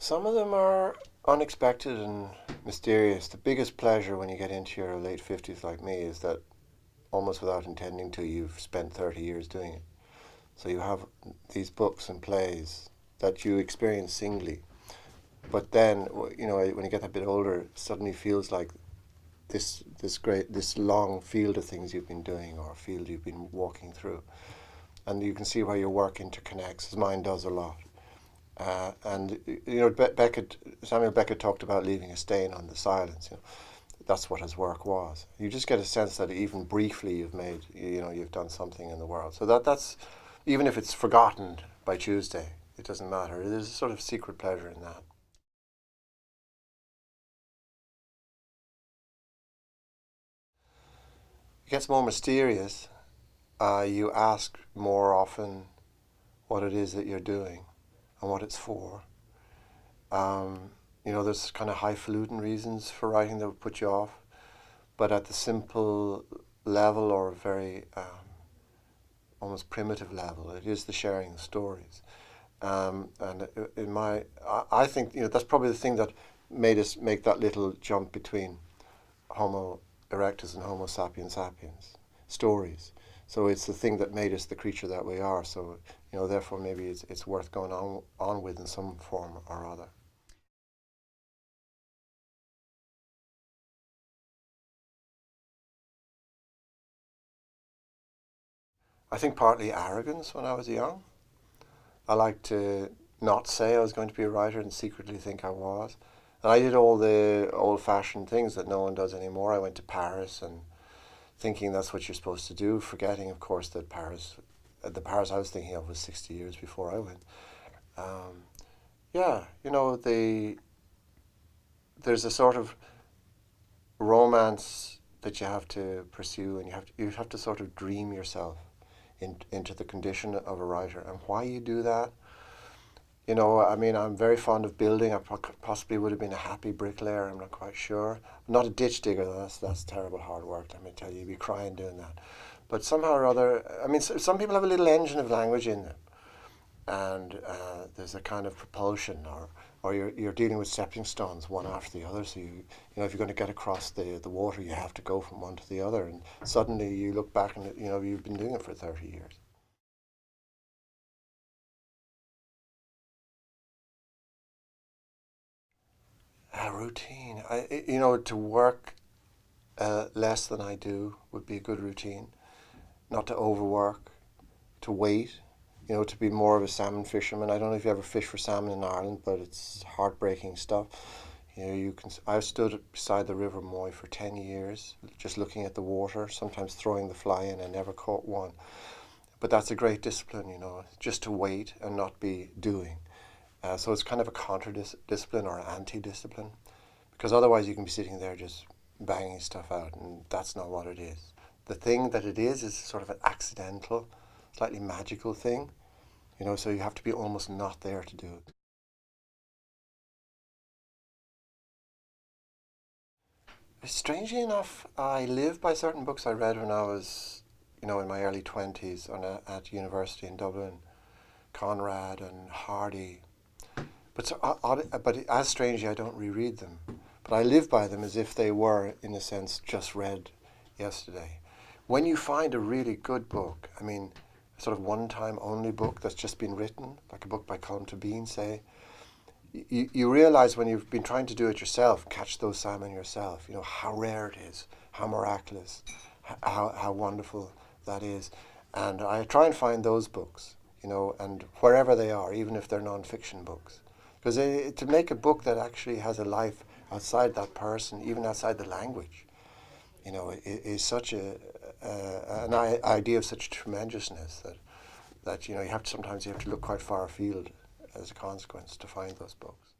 Some of them are unexpected and mysterious. The biggest pleasure when you get into your late 50s like me is that almost without intending to, you've spent 30 years doing it. So you have these books and plays that you experience singly. But then, when you get a bit older, it suddenly feels like this long field of things you've been doing or field you've been walking through. And you can see where your work interconnects, as mine does a lot. And Samuel Beckett talked about leaving a stain on the silence. That's what his work was. You just get a sense that even briefly you've done something in the world. So that's even if it's forgotten by Tuesday, it doesn't matter. There's a sort of secret pleasure in that. It gets more mysterious. You ask more often what it is that you're doing and what it's for. There's kind of highfalutin reasons for writing that would put you off, but at the simple level or very almost primitive level, it is the sharing of stories. I think that's probably the thing that made us make that little jump between Homo erectus and Homo sapiens sapiens, stories. So it's the thing that made us the creature that we are. So therefore maybe it's worth going on with in some form or other. I think partly arrogance when I was young. I liked to not say I was going to be a writer and secretly think I was. And I did all the old-fashioned things that no one does anymore. I went to Paris and thinking that's what you're supposed to do, forgetting, of course, that the Paris I was thinking of was 60 years before I went. Yeah, there's a sort of romance that you have to pursue, and you have to sort of dream yourself into the condition of a writer. And why you do that, I'm very fond of building. I possibly would have been a happy bricklayer, I'm not quite sure. I'm not a ditch digger, though. That's terrible hard work, let me tell you. You'd be crying doing that. But somehow or other, some people have a little engine of language in them. And there's a kind of propulsion, or you're dealing with stepping stones one after the other. So if you're going to get across the water, you have to go from one to the other. And suddenly you look back and you've been doing it for 30 years. A routine. To work less than I do would be a good routine. Not to overwork, to wait. To be more of a salmon fisherman. I don't know if you ever fish for salmon in Ireland, but it's heartbreaking stuff. I've stood beside the River Moy for 10 years, just looking at the water, sometimes throwing the fly in. I never caught one. But that's a great discipline, just to wait and not be doing. So it's kind of a counter-discipline or anti-discipline, because otherwise you can be sitting there just banging stuff out, and that's not what it is. The thing that it is sort of an accidental, slightly magical thing, so you have to be almost not there to do it. Strangely enough, I live by certain books I read when I was, in my early 20s at university in Dublin. Conrad and Hardy. But as strangely, I don't reread them. But I live by them as if they were, in a sense, just read yesterday. When you find a really good book, a sort of one-time only book that's just been written, like a book by Colm Tóibín, say, you realize when you've been trying to do it yourself, catch those salmon yourself, how rare it is, how miraculous, how wonderful that is. And I try and find those books, and wherever they are, even if they're non-fiction books. Because to make a book that actually has a life outside that person, even outside the language, is such an idea of such tremendousness that sometimes you have to look quite far afield as a consequence to find those books.